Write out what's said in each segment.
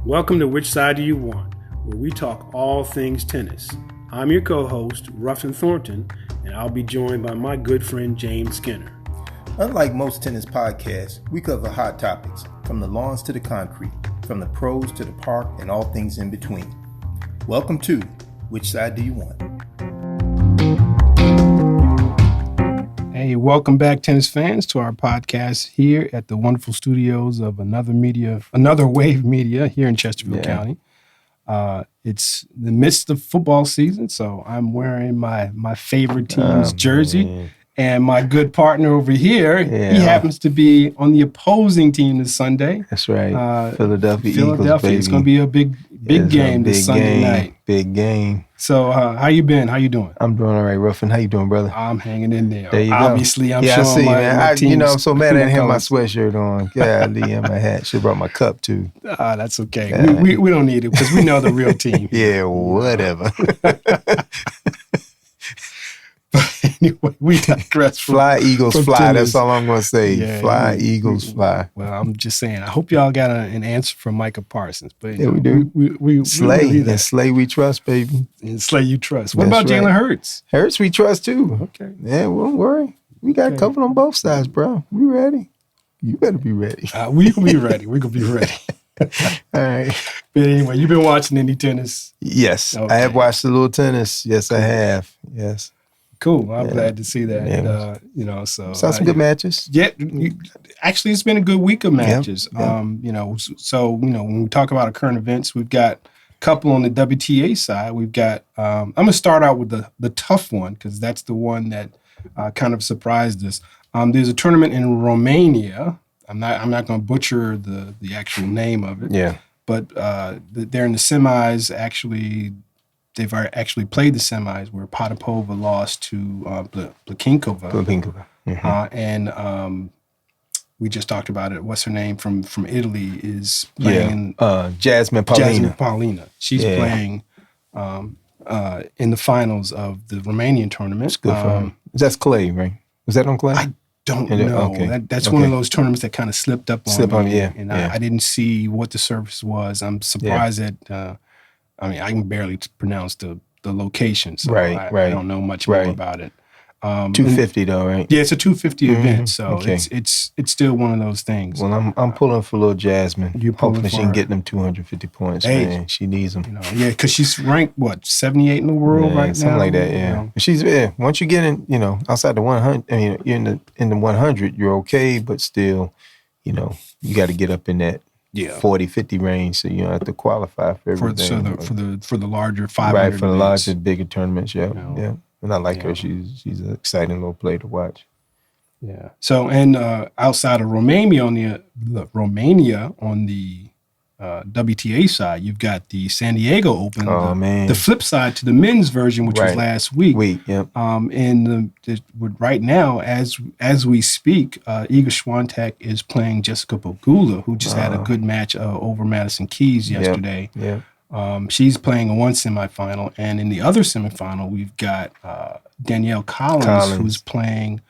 Welcome to Which Side Do You Want, where we talk all things tennis. I'm your co-host, Ruffin Thornton, and I'll be joined by my good friend, James Skinner. Unlike most tennis podcasts, we cover hot topics, from the lawns to the concrete, from the pros to the park, and all things in between. Welcome to Which Side Do You Want? Hey, welcome back, tennis fans, to our podcast here at the wonderful studios of Another Wave Media here in Chesterfield County. It's the midst of football season, so I'm wearing my favorite team's jersey. Man. And my good partner over here, he happens to be on the opposing team this Sunday. That's right. Philadelphia Eagles, baby. It's going to be a big game this Sunday night. Big game. So how you been? How you doing? I'm doing all right, Ruffin. How you doing, brother? I'm hanging in there. There you Obviously, go. I'm showing I see, my team's I'm so mad I didn't have my sweatshirt on. Golly, and my hat. Should have brought my cup, too. That's okay. We don't need it because we know the real team. Yeah, whatever. But anyway, we digress. Fly, Eagles, fly. Tennis. That's all I'm going to say. Yeah, fly, Eagles, fly. Well, I'm just saying, I hope y'all got an answer from Micah Parsons. But yeah, we do. We Slay. And Slay we trust, baby. And Slay you trust. What about Jalen Hurts? Hurts we trust, too. Okay. Yeah, don't worry. We got covered on both sides, bro. We ready. You better be ready. We can be ready. We're going to be ready. All right. But anyway, you been watching any tennis? Yes. Okay. I have watched a little tennis. Yes, I have. Yes. Cool. I'm glad to see that. Yeah. Saw some good matches. Yeah. Actually, it's been a good week of matches. Yep. So when we talk about our current events, we've got a couple on the WTA side. We've got, I'm going to start out with the tough one because that's the one that kind of surprised us. There's a tournament in Romania. I'm not going to butcher the actual name of it. Yeah. But they're in the semis. Actually, they've actually played the semis where Potapova lost to Plakinkova. Mm-hmm. And we just talked about it. What's her name from Italy is playing? Jasmine Paulina. Jasmine Paulina. She's playing in the finals of the Romanian tournament. It's good for her. That's clay, right? Was that on clay? I don't know. Okay. That's one of those tournaments that kind of slipped up on me. And I didn't see what the surface was. I'm surprised that I can barely pronounce the location, so I don't know much more about it. 250 though, right? Yeah, it's a 250 event, so it's still one of those things. Well, I'm pulling for little Jasmine. Hopefully she can get them 250 points. Hey, man, she needs them. Because she's ranked 78 in the world right now, something like that. Yeah, she's once you get in, outside the 100. I mean, you're in the 100, you're okay, but still, you got to get up in that. 40, 50 range, so you don't have to qualify for everything. For the larger 500 right, for the events. larger, bigger tournaments, yeah. And I like her. She's an exciting little player to watch. Yeah. So, and outside of Romania on the WTA side, you've got the San Diego Open. Oh, man. The flip side to the men's version, which was last week. And right now, as we speak, Iga Swiatek is playing Jessica Pegula, who just had a good match over Madison Keys yesterday. She's playing one semifinal, and in the other semifinal, we've got Danielle Collins, who's playing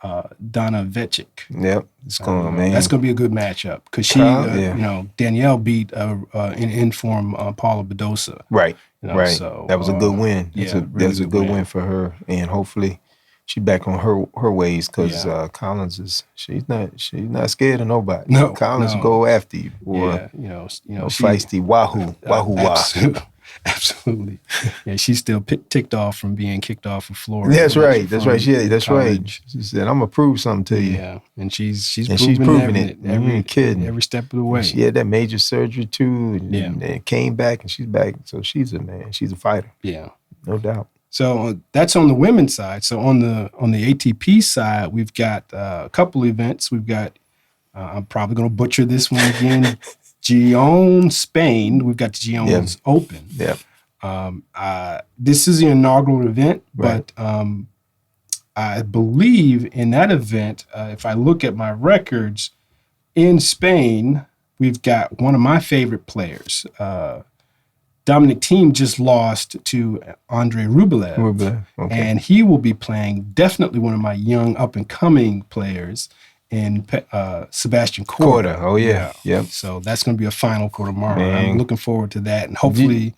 Donna Vecic. Yep, it's going, man. That's going to be a good matchup because she, Danielle beat in inform Paula Badosa. Right. So, that was a good win. That was a good win for her, and hopefully she's back on her ways because Collins she's not scared of nobody. No, Collins go after you, boy. Feisty wahoo. Absolutely. Yeah, she's still ticked off from being kicked off of Florida. That's right. She said, I'm going to prove something to you. Yeah, and she's proving it. Every step of the way. She had that major surgery too, and came back, and she's back. So she's a fighter. Yeah. No doubt. So that's on the women's side. So on the ATP side, we've got a couple events. We've got, I'm probably going to butcher this one again, Gijón, Spain. We've got the Gijón Open. Yeah. This is the inaugural event, but I believe in that event, if I look at my records, in Spain, we've got one of my favorite players. Dominic Thiem just lost to Andre Rublev. Okay. And he will be playing definitely one of my young up-and-coming players and Sebastian Korda. Korda. Oh yeah. Yep. So that's going to be a final for tomorrow. Man. I'm looking forward to that, and hopefully,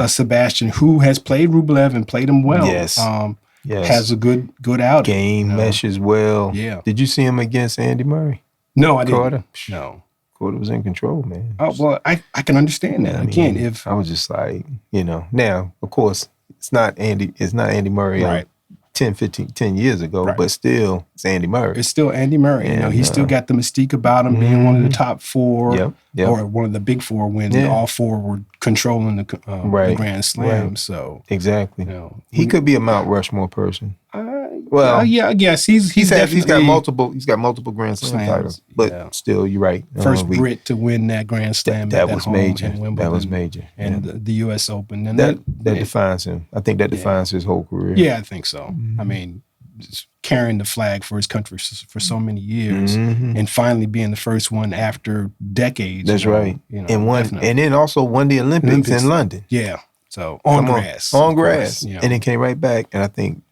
Sebastian, who has played Rublev and played him well, has a good outing. Game meshes well. Yeah. Did you see him against Andy Murray? No, I didn't. Korda? No. Korda was in control, man. Oh well, I can understand that. Again, if I was just like, now of course it's not Andy Murray. Right. 10 years ago, but still, it's Andy Murray. It's still Andy Murray. And, he's still got the mystique about him being one of the top four or one of the big four when all four were controlling the Grand Slam. Right. So exactly, he could be a Mount Rushmore person. I guess he's got multiple Grand Slam titles, but still, you're right. First Brit to win that Grand Slam. That was major. That was major. And the U.S. Open. And that defines him. I think that defines his whole career. Yeah, I think so. I mean, just carrying the flag for his country for so many years, and finally being the first one after decades. That's right. And then also won the Olympics in London. Yeah. So on grass, and then came right back. And I think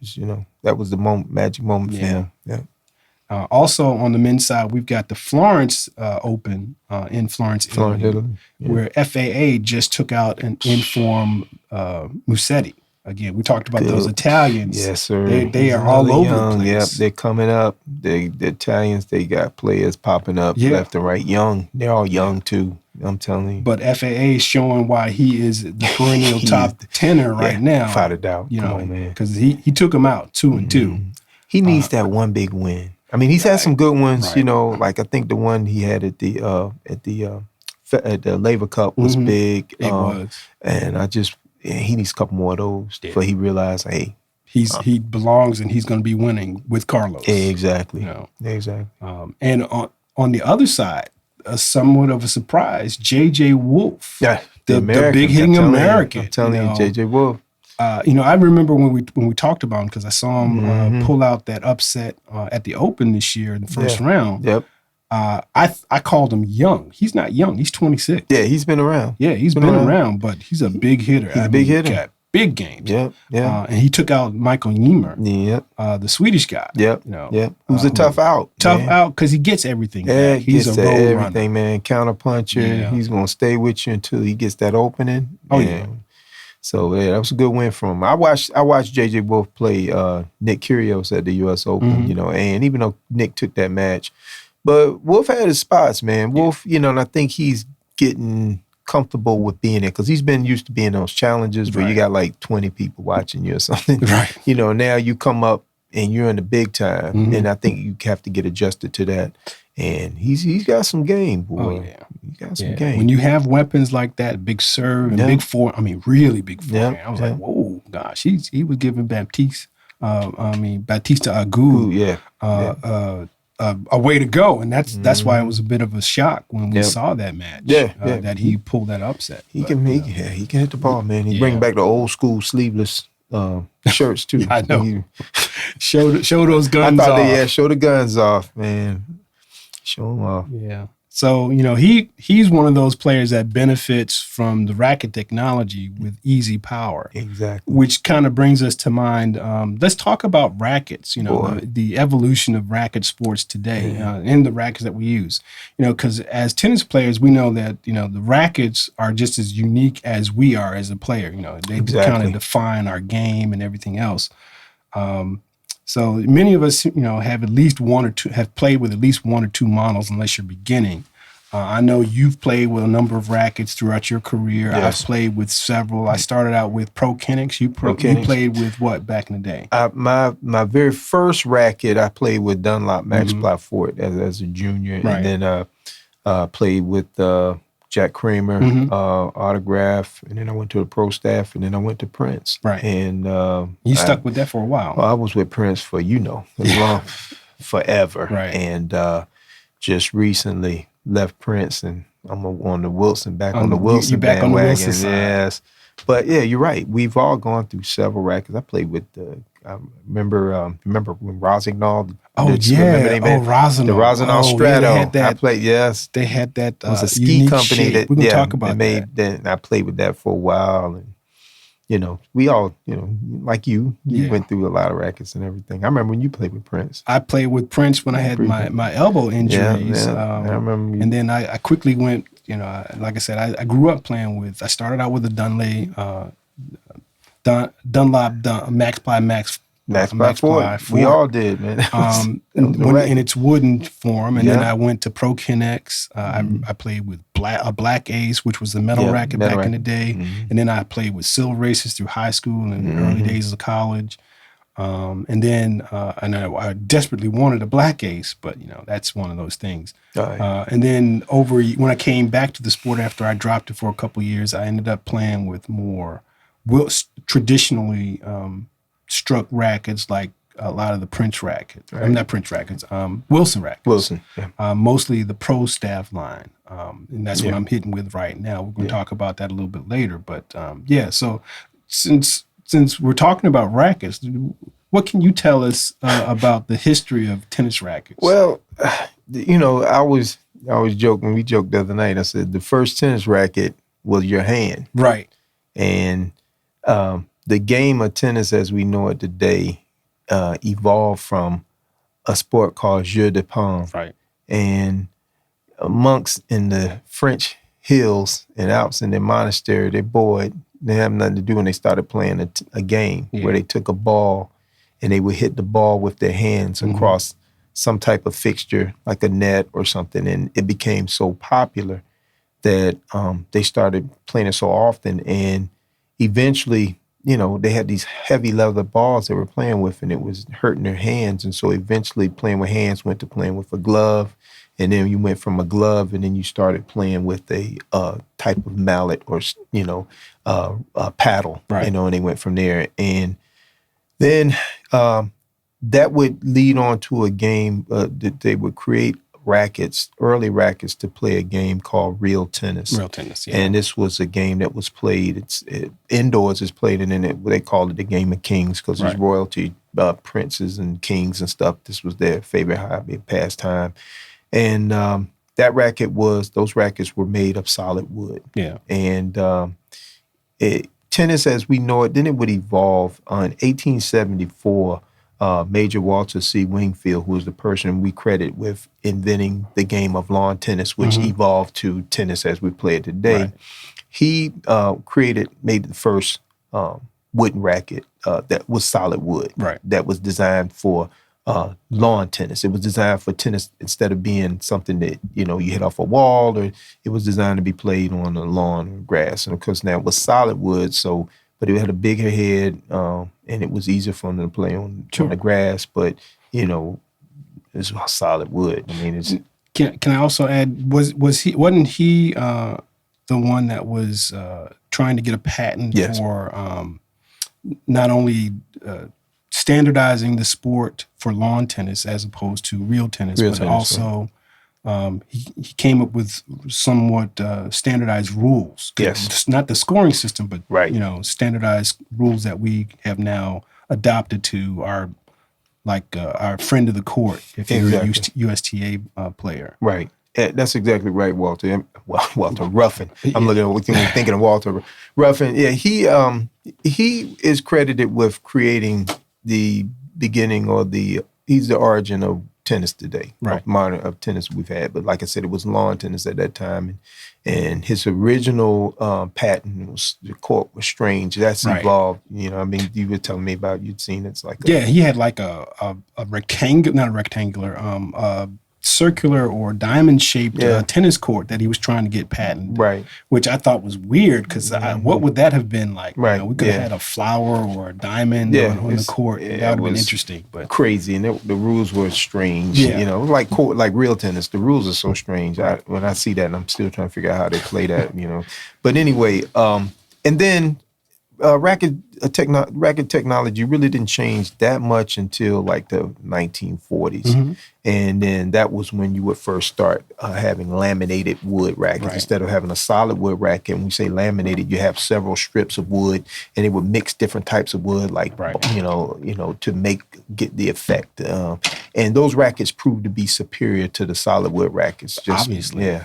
that was the magic moment for him. Yeah. Also on the men's side, we've got the Florence Open in Florence, Italy, where FAA just took out an informed Musetti. Again, we talked about those Italians. Yes, sir. They are all over the place. Yep, they're coming up. The Italians, they got players popping up left and right. Young. They're all young, too. I'm telling you. But FAA is showing why he is the perennial top tenor right now. Without a doubt. Come on, man. Because he took him out 2-2. He needs that one big win. I mean, he's had some good ones, like I think the one he had at the Laver Cup was big. It was. And he needs a couple more of those before he realized, hey, he belongs and he's going to be winning with Carlos. Exactly. Exactly. And on the other side, somewhat of a surprise, J.J. Wolf, the big hitting American. I'm telling you, J.J. Wolf. I remember when we talked about him because I saw him pull out that upset at the Open this year in the first round. Yep. I called him young. He's not young. He's 26. Yeah, he's been around. Yeah, he's been around, but he's a big hitter. He's a big hitter. Got big games. Yep. And he took out Michael Ymer. Yep. The Swedish guy. Yep. Who's a tough out. Tough out because he gets everything. Yeah, he's a roll everything, runner. man. Counter puncher. Yeah. He's gonna stay with you until he gets that opening. Oh yeah. So that was a good win from him. I watched JJ Wolf play Nick Kyrgios at the U.S. Open. And even though Nick took that match, but Wolf had his spots, man. Wolf, and I think he's getting comfortable with being there because he's been used to being those challenges where you got like 20 people watching you or something. Right. Now you come up and you're in the big time, and I think you have to get adjusted to that. And he's got some game, boy. Oh, yeah. He got some game. When you have weapons like that, big serve and big forehand, really big forehand. I was like, whoa, gosh, he was giving Baptiste Agut, a way to go, and that's why it was a bit of a shock when we saw that match. That he pulled that upset. He can hit the ball, man. He bring back the old school sleeveless shirts too. I know. Show those guns off. Show the guns off, man. Show them off. Yeah. So, he's one of those players that benefits from the racket technology with easy power. Exactly. Which kind of brings us to mind, let's talk about rackets, the evolution of racket sports today and the rackets that we use. Because as tennis players, we know that, the rackets are just as unique as we are as a player. They kind of define our game and everything else. So many of us, have at least have played with at least one or two models, unless you're beginning. I know you've played with a number of rackets throughout your career. Yes. I've played with several. I started out with Pro Kenix. You played with what back in the day? My very first racket, I played with Dunlop Max Platfort as a junior, and then played with Jack Kramer, Autograph, and then I went to the pro staff, and then I went to Prince. Right. And you stuck with that for a while. I was with Prince for forever. Right. And just recently left Prince, and I'm on the Wilson, on the Wilson back bandwagon. On the Wilson side. Yes. But yeah, you're right. We've all gone through several rackets. I played with I remember when Rosignol. Rossignol. The Rosignol Strato. They had that, I played. Yes, they had that. It was a ski company shape. We can talk about that. I played with that for a while, and we all, like you went through a lot of rackets and everything. I remember when you played with Prince. I played with Prince when I had my elbow injuries. Yeah. I remember you. And then I quickly went, like I said, I grew up playing with, I started out with a Dunlop Max Ply Max Ply 4. We all did, man. In its wooden form, and then I went to Pro Kinex. I played with a Black Ace, which was the metal racket back in the day, and then I played with Silver Aces through high school and the early days of college. And then I desperately wanted a Black Ace, but that's one of those things. And then when I came back to the sport after I dropped it for a couple of years, I ended up playing with more traditionally struck rackets, like a lot of the Prince rackets. Right. I'm not Prince rackets. Wilson rackets. Wilson. Yeah. Mostly the Pro Staff line, and that's what I'm hitting with right now. We're going to talk about that a little bit later, but So since we're talking about rackets, what can you tell us about the history of tennis rackets? Well, I always joke when we joked the other night. I said the first tennis racket was your hand, right? And the game of tennis as we know it today evolved from a sport called jeu de paume. Right. And monks in the French hills and Alps in their monastery, they have nothing to do, and they started playing a game where they took a ball and they would hit the ball with their hands across some type of fixture, like a net or something. And it became so popular that they started playing it so often. And eventually, they had these heavy leather balls they were playing with, and it was hurting their hands. And so eventually playing with hands went to playing with a glove. And then you went from a glove, and then you started playing with a type of mallet or, a paddle, right. And they went from there. And then that would lead on to a game that they would create early rackets to play a game called real tennis. Real tennis, yeah. And this was a game that was played, indoors is played, and then they called it the Game of Kings because there's royalty, princes and kings and stuff. This was their favorite hobby, pastime. And those rackets were made of solid wood. Yeah. And tennis as we know it, then it would evolve. In 1874, Major Walter C. Wingfield, who was the person we credit with inventing the game of lawn tennis, which evolved to tennis as we play it today. Right. He made the first wooden racket that was solid wood. Right. That was designed for lawn tennis. It was designed for tennis instead of being something that, you hit off a wall, or it was designed to be played on the lawn or grass. And of course now it was solid wood, but it had a bigger head, and it was easier for them to play on the grass. But it's solid wood. I mean, it's. Can I also add? Wasn't he the one that was trying to get a patent for not only standardizing the sport for lawn tennis as opposed to real tennis, also he came up with somewhat standardized rules. Yes. Not the scoring system, but right. Standardized rules that we have now adopted to our friend of the court if you're a USTA player. Right. That's exactly right, Walter. Walter Ruffin. I'm thinking of Walter Ruffin. Yeah, he is credited with creating the beginning he's the origin of tennis today, right? Of tennis we've had. But like I said, it was lawn tennis at that time, and his original patent the court was strange. That's evolved. You were telling me about you'd seen it's like he had like a rectangular, not a rectangular, circular or diamond shaped tennis court that he was trying to get patented, right? Which I thought was weird because what would that have been like? Right, we could have had a flower or a diamond on the court. That would have been interesting, but crazy, and the rules were strange. Like real tennis, the rules are so strange. When I see that, and I'm still trying to figure out how they play that. But anyway, and then racket technology really didn't change that much until like the 1940s. And then that was when you would first start having laminated wood rackets. Instead of having a solid wood racket, and we say laminated, you have several strips of wood, and it would mix different types of wood, like to get the effect. And those rackets proved to be superior to the solid wood rackets. Obviously,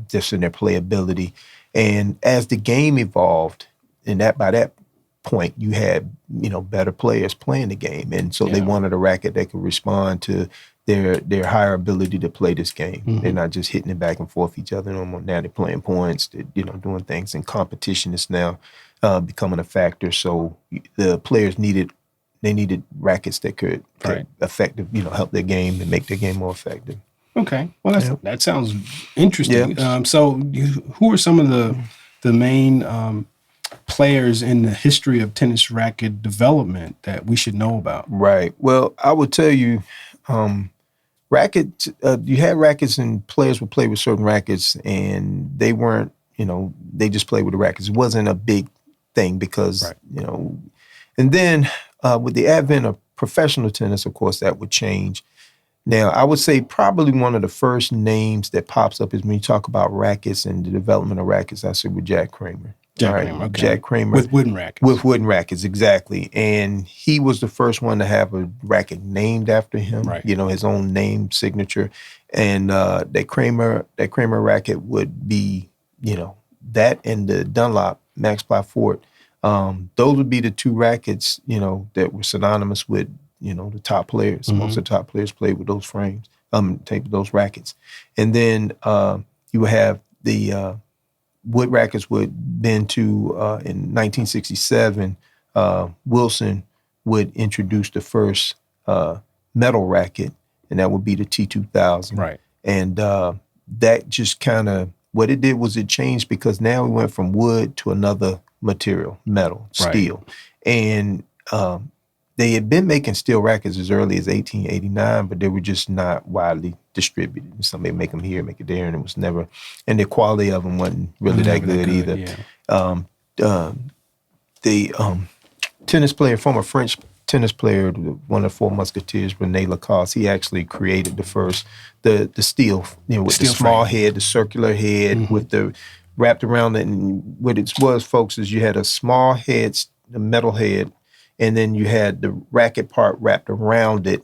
just in their playability. And as the game evolved, and by that point, you had, better players playing the game. And so they wanted a racket that could respond to their higher ability to play this game. Mm-hmm. They're not just hitting it back and forth each other no more. Now they're playing points, they're, doing things, and competition is now becoming a factor. So the players needed rackets that could effective, help their game and make their game more effective. Okay. Well, that sounds interesting. Yeah. So who are some of the main players in the history of tennis racket development that we should know about? Right. Well, I would tell you, rackets, you had rackets and players would play with certain rackets, and they weren't, they just played with the rackets. It wasn't a big thing because, and then with the advent of professional tennis, of course, that would change. Now, I would say probably one of the first names that pops up is when you talk about rackets and the development of rackets, I say with Jack Kramer. Okay. Jack Kramer. With wooden rackets. With wooden rackets, exactly. And he was the first one to have a racket named after him, his own name signature. And that Kramer racket would be, that and the Dunlop Max Ply Fort. Those would be the two rackets, that were synonymous with, the top players. Mm-hmm. Most of the top players played with those frames, those rackets. And then you would have the wood rackets would been to, in 1967, Wilson would introduce the first metal racket, and that would be the T2000. Right. And that just kind of, what it did was it changed because now we went from wood to another material, metal, steel. And they had been making steel rackets as early as 1889, but they were just not widely distributed. Somebody make them here, make it there, and it was never, and the quality of them wasn't really that good either. Yeah. The tennis player, former French tennis player, one of the Four Musketeers, René Lacoste, he actually created the first, the steel, with steel the small frame. Head, the circular head, with the wrapped around it. And what it was, folks, is you had a small head, the metal head, and then you had the racket part wrapped around it,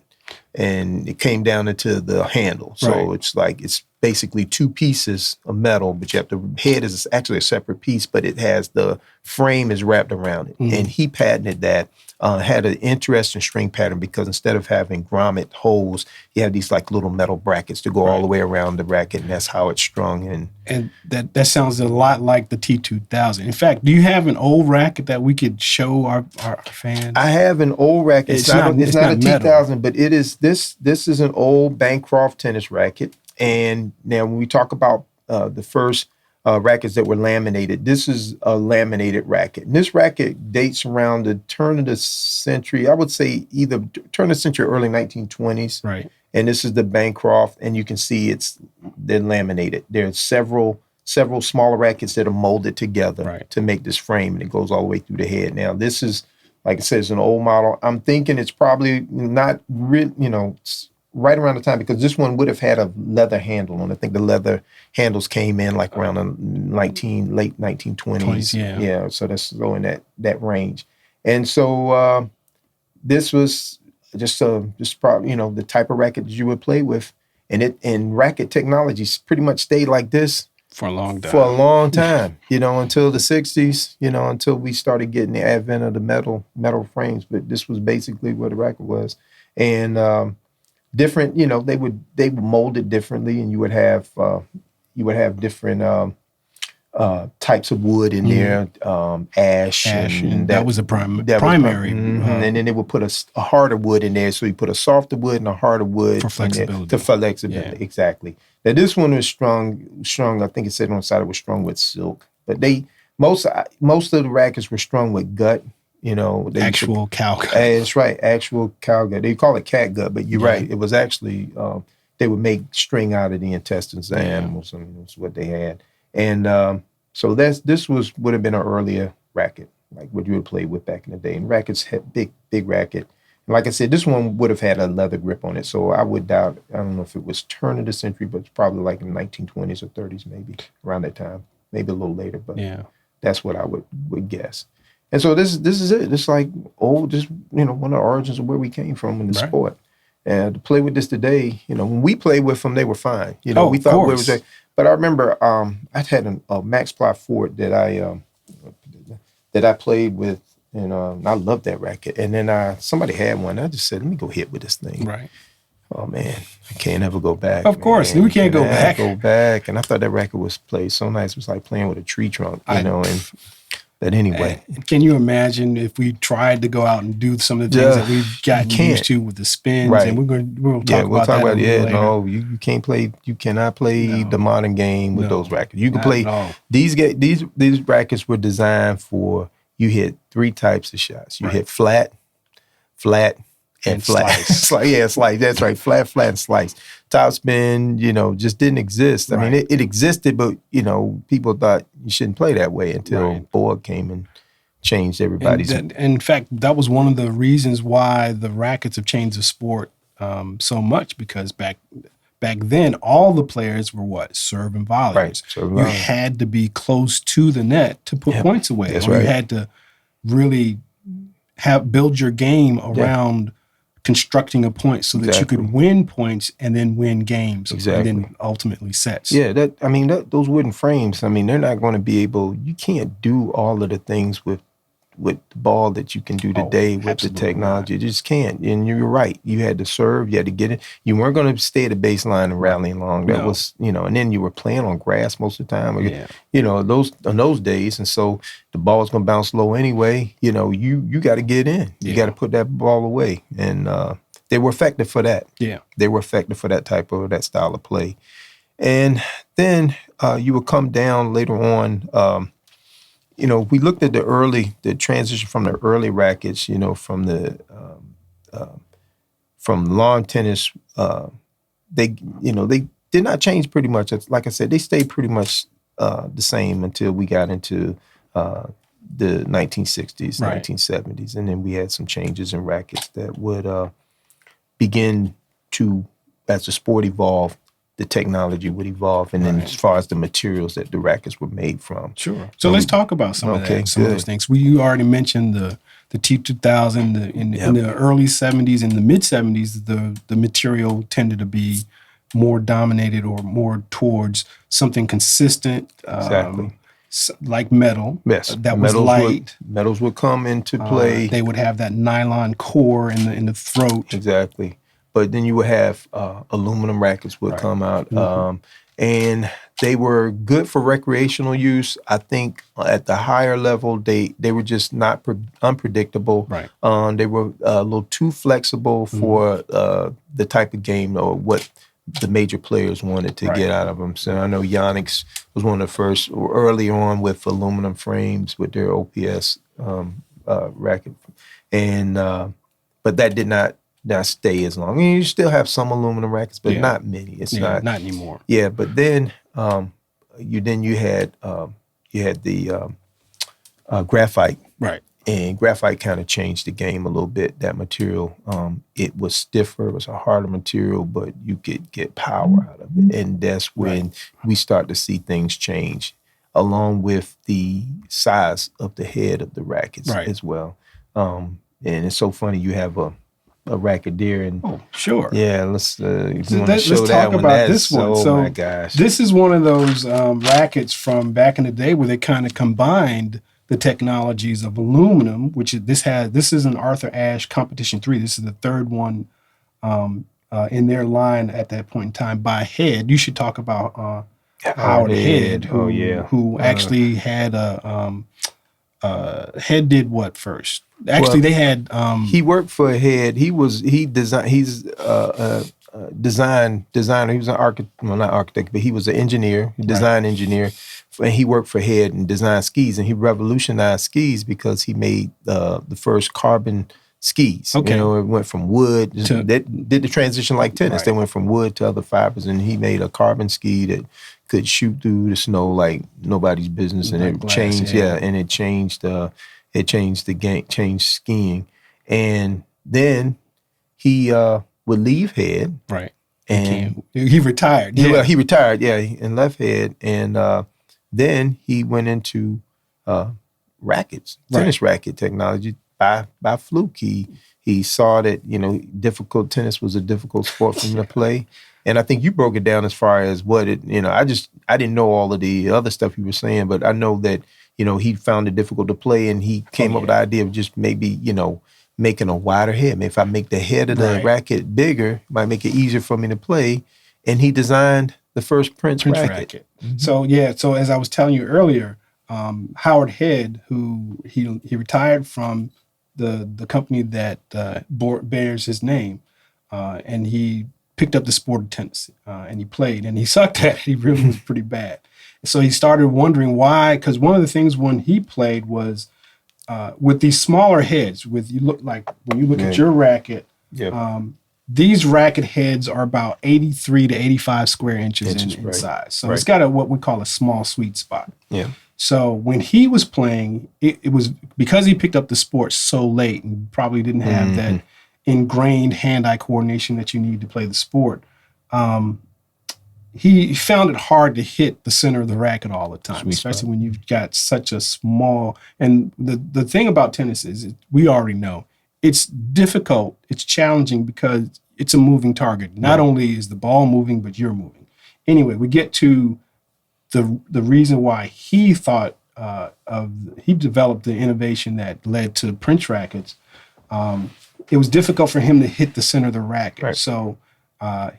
and it came down into the handle. So it's like, it's basically two pieces of metal, but you have the head is actually a separate piece, but it has the frame is wrapped around it. Mm-hmm. And he patented that, had an interesting string pattern because instead of having grommet holes, you have these like little metal brackets to go all the way around the racket, and that's how it's strung. And that sounds a lot like the T2000. In fact, do you have an old racket that we could show our fans? I have an old racket. It's not a T1000, but it is this is an old Bancroft tennis racket. And now when we talk about the first rackets that were laminated, this is a laminated racket. And this racket dates around the turn of the century, I would say either turn of the century, early 1920s. Right. And this is the Bancroft, and you can see they're laminated. There's several smaller rackets that are molded together to make this frame, and it goes all the way through the head. Now, this is, like I said, it's an old model. I'm thinking it's probably not really, right around the time, because this one would have had a leather handle on it. I think the leather handles came in like around the late 1920s. Yeah. So that's so in that range. And so this was just probably, the type of racket that you would play with. And racket technology pretty much stayed like this for a long time, until the 60s, until we started getting the advent of the metal frames. But this was basically what a racket was. And different, they would mold it differently, and you would have different types of wood in there, ash, and that was a primary. And then they would put a harder wood in there, so you put a softer wood and a harder wood for flexibility. For flexibility, exactly. Now this one was strung. I think it said on the side it was strung with silk, but most of the rackets were strung with gut. Actual cow gut. That's right, actual cow gut. They call it cat gut, but you're right. It was actually, they would make string out of the intestines of animals, and that's what they had. And so this would have been an earlier racket, like what you would play with back in the day. And rackets had big racket. And like I said, this one would have had a leather grip on it. So I would doubt, I don't know if it was turn of the century, but it's probably like in the 1920s or 30s, maybe around that time, maybe a little later. But that's what I would guess. And so this is it. It's like one of the origins of where we came from in the sport. And to play with this today, when we played with them, they were fine. We thought we was. But I remember I had a Max Ply Fort that I played with And I love that racket. And then somebody had one. I just said, let me go hit with this thing. Right. Oh man, I can't ever go back. Of course, we can't go back. Go back. And I thought that racket was played so nice. It was like playing with a tree trunk, you know. And but anyway, can you imagine if we tried to go out and do some of the things that we've gotten used to with the spins? Right. And we'll talk about that later. No, you can't play. You cannot play the modern game with those rackets. You can play these rackets were designed for you hit 3 types of shots. You hit flat, and flat. Slice. That's right. Flat, and slice. Topspin, just didn't exist. I mean, it existed, but, people thought you shouldn't play that way until Borg came and changed everybody's. And in fact, that was one of the reasons why the rackets have changed the sport so much, because back then, all the players were serve and volleys. Right. You had to be close to the net to put points away. That's You had to really build your game around constructing a point so that you could win points and then win games and then ultimately sets. Yeah, those wooden frames, they're not going to be able, you can't do all of the things with the ball that you can do today with the technology. You just can't. And you're right. You had to serve, you had to get it. You weren't going to stay at the baseline and rally long. That was, and then you were playing on grass most of the time. Those days. And so the ball was going to bounce low anyway. You got to get in. You got to put that ball away. And they were effective for that. Yeah. They were effective for that that style of play. And then you would come down later on. We looked at the transition from the early rackets, from lawn tennis. They did not change pretty much. Like I said, they stayed pretty much the same until we got into the 1960s, 1970s. And then we had some changes in rackets that would begin to, as the sport evolved, the technology would evolve, and then as far as the materials that the rackets were made from. Sure. So let's talk about some of that, some of those things. You already mentioned the T2000 in the early 70s and the mid 70s. The material tended to be more dominated or more towards something consistent, like metal. Yes, that was light. Metals would come into play. They would have that nylon core in the throat. Exactly. But then you would have aluminum rackets would come out. And they were good for recreational use. I think at the higher level, they were just not unpredictable. Right. They were a little too flexible for the type of game or what the major players wanted to get out of them. So I know Yonex was one of the first early on with aluminum frames with their OPS racket. And but that did not stay as long. You still have some aluminum rackets, but not many. It's not anymore. Yeah, but then you had the graphite, right? And graphite kind of changed the game a little bit. That material, it was stiffer. It was a harder material, but you could get power out of it, and that's when we start to see things change, along with the size of the head of the rackets as well. And it's so funny. You have a racket there, and let's talk about this one. So my gosh, this is one of those rackets from back in the day where they kind of combined the technologies of aluminum, which this is an Arthur Ashe Competition 3. This is the third one in their line at that point in time by Head. You should talk about Howard Head, who actually had a Head did what first? Actually, they had. He worked for Head. He's a designer. He was an architect. Well, not architect, but he was an engineer, design engineer, and he worked for Head and designed skis. And he revolutionized skis because he made the first carbon skis. Okay, it went from wood. That did the transition like tennis. They went from wood to other fibers, and he made a carbon ski that could shoot through the snow like nobody's business. And it changed. And it changed. It changed the game, changed skiing. And then he would leave Head. Right. And he retired. Yeah. Well, he retired, and left Head. And then he went into rackets, tennis racket technology by fluke. He saw that, difficult tennis was a difficult sport for him to play. And I think you broke it down as far as what it, I didn't know all of the other stuff you were saying, but I know that, he found it difficult to play, and he came up with the idea of just maybe, making a wider head. Maybe if I make the head of the racket bigger, it might make it easier for me to play. And he designed the first Prince racket. Mm-hmm. So as I was telling you earlier, Howard Head, who he retired from the company that bears his name, and he picked up the sport of tennis, and he played, and he sucked at it. He really was pretty bad. So he started wondering why, because one of the things when he played was with these smaller heads, when you look at your racket, these racket heads are about 83 to 85 square inches in size. So it's got what we call a small sweet spot. Yeah. So when he was playing, it was because he picked up the sport so late and probably didn't have that ingrained hand-eye coordination that you need to play the sport. He found it hard to hit the center of the racket all the time, especially when you've got such a small. And the thing about tennis is, we already know, it's difficult, it's challenging because it's a moving target. Not only is the ball moving, but you're moving. Anyway, we get to the reason why he thought he developed the innovation that led to Prince rackets. It was difficult for him to hit the center of the racket. Right. So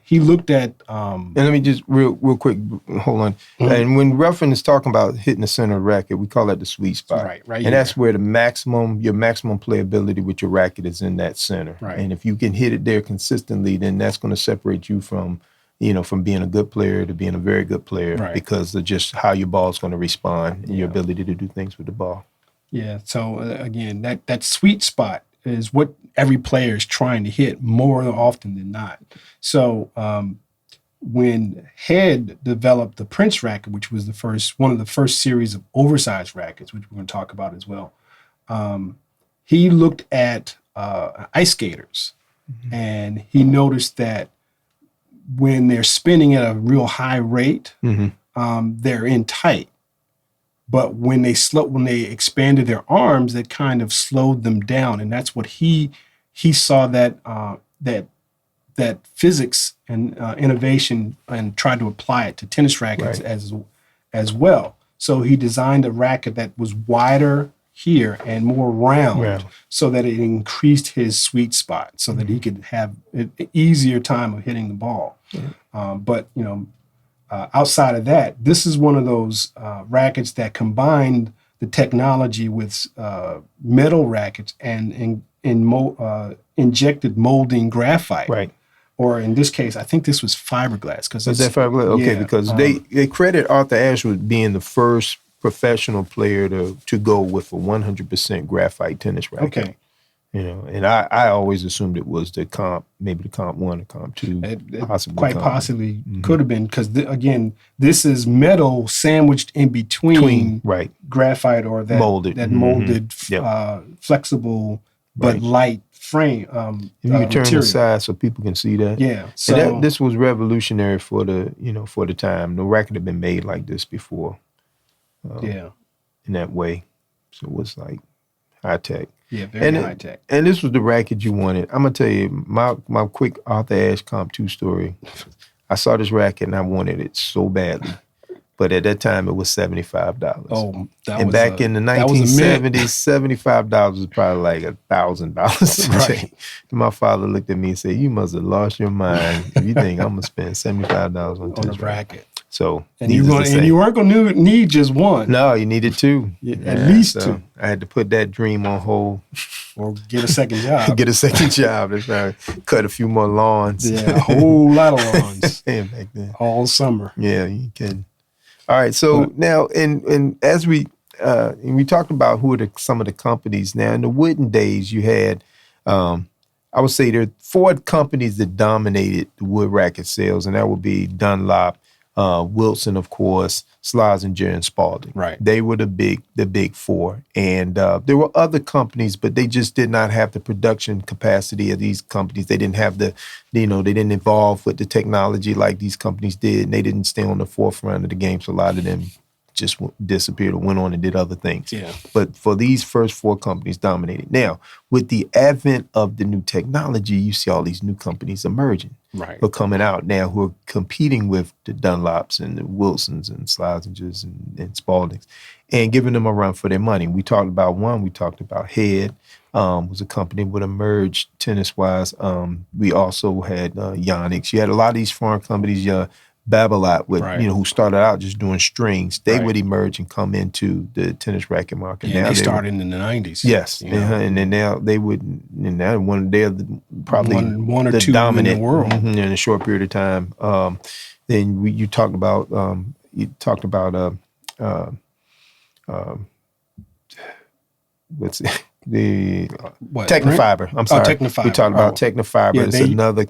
he looked at. And let me just real quick, hold on. Mm-hmm. And when Ruffin is talking about hitting the center of the racket, we call that the sweet spot. Right. And that's where your maximum playability with your racket is in that center. Right. And if you can hit it there consistently, then that's going to separate you from being a good player to being a very good player, because of just how your ball is going to respond and your ability to do things with the ball. Yeah. So again, that sweet spot is what every player is trying to hit more often than not. So when Head developed the Prince racket, which was one of the first series of oversized rackets, which we're going to talk about as well, he looked at ice skaters, and he noticed that when they're spinning at a real high rate, they're in tight. But when they expanded their arms, that kind of slowed them down, and that's what he saw that physics and innovation, and tried to apply it to tennis rackets as well. So he designed a racket that was wider here and more round, so that it increased his sweet spot, so that he could have an easier time of hitting the ball. But outside of that, this is one of those rackets that combined the technology with metal rackets and injected molding graphite. Right. Or in this case, I think this was fiberglass. Was that fiberglass? Okay, because they credit Arthur Ashe with being the first professional player to go with a 100% graphite tennis racket. Okay. And I always assumed it was maybe the comp 1 or comp 2. Possibly could have been, because again, this is metal sandwiched in between graphite or that molded flexible but light frame. If you can turn the side so people can see that. Yeah. So and this was revolutionary for the time. No racket had been made like this before. In that way, so it was like high tech. Yeah, very high tech. And this was the racket you wanted. I'm gonna tell you my quick Arthur Ashe Comp 2 story. I saw this racket and I wanted it so badly, but at that time it was $75. Oh, and back in the 1970s, $75 was probably like $1,000 today. And my father looked at me and said, "You must have lost your mind if you think I'm gonna spend $75 on a racket." So you weren't going to need just one. No, you needed two. At least two. I had to put that dream on hold. Or get a second job. That's right. Cut a few more lawns. Yeah, a whole lot of lawns. Back then. All summer. Yeah, you can. All right, so now, and as we talked about who are some of the companies. Now, in the wooden days, you had, I would say there are 4 companies that dominated the wood racket sales, and that would be Dunlop, Wilson, of course, Schlesinger, and Spalding. Right. They were the big 4. And there were other companies, but they just did not have the production capacity of these companies. They didn't have they didn't evolve with the technology like these companies did. And they didn't stay on the forefront of the game. So a lot of them just disappeared or went on and did other things. Yeah. But for these first 4 companies dominated. Now, with the advent of the new technology, you see all these new companies emerging. who are coming out now who are competing with the Dunlops and the Wilsons and Slazingers and Spaldings and giving them a run for their money. We talked about one. We talked about Head, was a company that emerged tennis-wise. We also had Yonex. You had a lot of these foreign companies, Babolat, who started out just doing strings. They would emerge and come into the tennis racket market. Yeah, now they started in the 90s. Yes, and then now they would, and now they're probably one or the two dominant in the world in a short period of time. Then you talked about what's it? The Technofiber. I'm sorry. Technofiber. We talked about Technofiber. Yeah, it's another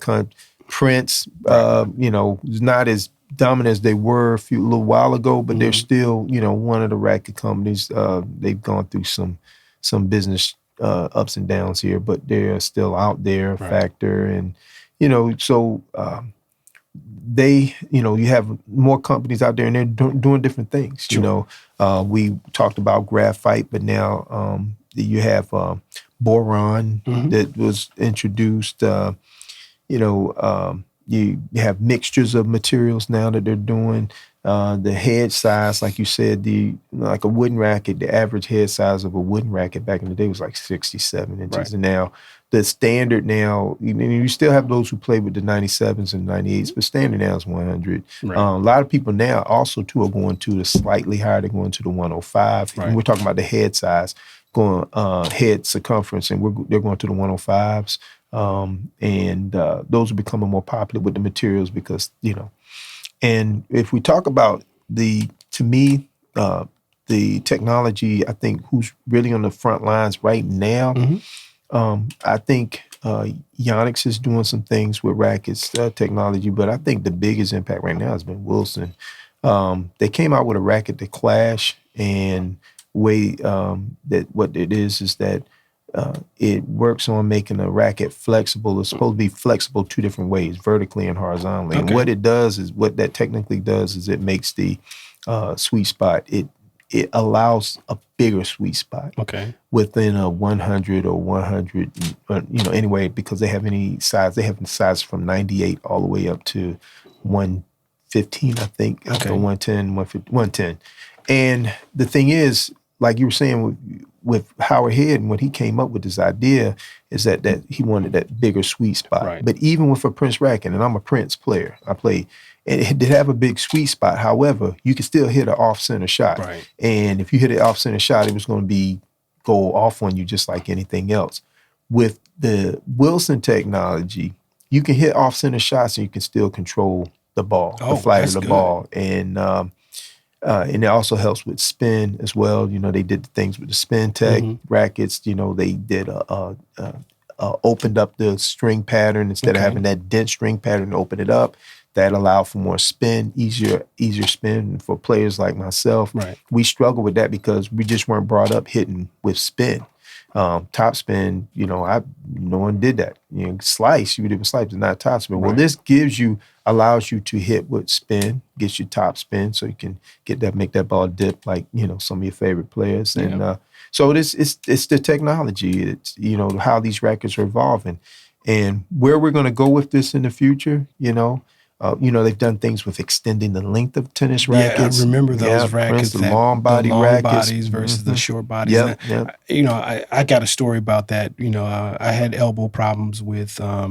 Prince, is not as dominant as they were a little while ago, but they're still, one of the racket companies. They've gone through some business ups and downs here, but they're still out there, Factor, and so they, you have more companies out there, and they're doing different things. Sure. We talked about graphite, but now you have boron that was introduced. You have mixtures of materials now that they're doing. The head size, like you said, like a wooden racket, the average head size of a wooden racket back in the day was like 67 inches. Right. And now the standard now, you still have those who play with the 97s and 98s, but standard now is 100. Right. A lot of people now also too are going to the slightly higher. They're going to the 105. Right. And we're talking about the head size, going head circumference, and they're going to the 105s. And those are becoming more popular with the materials because, and if we talk about the technology, I think who's really on the front lines right now, I think Yonex is doing some things with rackets technology, but I think the biggest impact right now has been Wilson. They came out with a racket, the Clash, and that what it is that it works on making a racket flexible. It's supposed to be flexible two different ways, vertically and horizontally. Okay. And what that technically does is it makes the sweet spot. It allows a bigger sweet spot. Okay. Within a 100 or 100, anyway, because they have any size. They have sizes from 98 all the way up to 115, I think. Okay. 110, 110. And the thing is, like you were saying with Howard Head, and when he came up with this idea, is that he wanted that bigger sweet spot. Right. But even with a Prince racket, and I'm a Prince player, I play, and it did have a big sweet spot. However, you could still hit an off-center shot. Right. And if you hit an off-center shot, it was going to go off on you just like anything else. With the Wilson technology, you can hit off-center shots and you can still control the ball, the flight of the ball. And it also helps with spin as well. They did the things with the spin tech rackets. They did opened up the string pattern instead of having that dense string pattern to open it up. That allowed for more spin, easier spin for players like myself. Right. We struggle with that because we just weren't brought up hitting with spin. Top spin, no one did that. Slice, you did with slice, but not top spin. Right. Well, this allows you to hit with spin, gets you top spin, so you can make that ball dip like, some of your favorite players. Yeah. And so it's the technology. It's, how these rackets are evolving. And where we're going to go with this in the future, they've done things with extending the length of tennis rackets. Yeah, I remember those rackets. The long rackets. Bodies versus the short bodies. Yep. I got a story about that. I had elbow problems with, I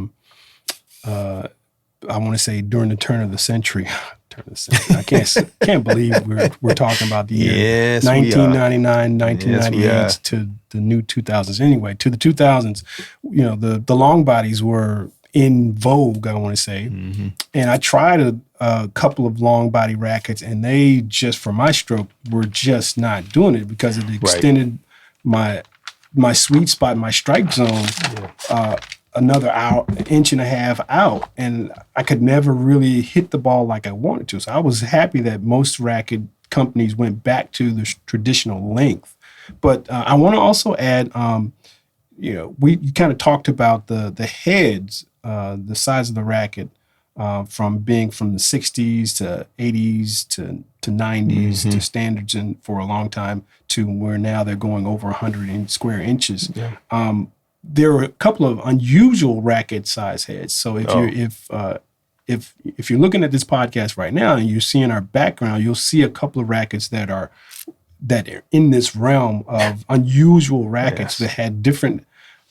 want to say during the turn of the century. I can't believe we're talking about the year 1999, 1998 to the new 2000s. Anyway, to the 2000s, the long bodies were in vogue, I want to say. Mm-hmm. And I tried a couple of long body rackets, and they just, for my stroke, were just not doing it because it extended my sweet spot, my strike zone, another inch and a half out. And I could never really hit the ball like I wanted to. So I was happy that most racket companies went back to the traditional length. But I want to also add, we kind of talked about the heads, the size of the racket, from being from the 60s to 80s to 90s to standards and for a long time to where now they're going over 100 square inches. Yeah. there are a couple of unusual racket size heads. So if you're looking at this podcast right now and you're seeing our background, you'll see a couple of rackets that are in this realm of unusual rackets that had different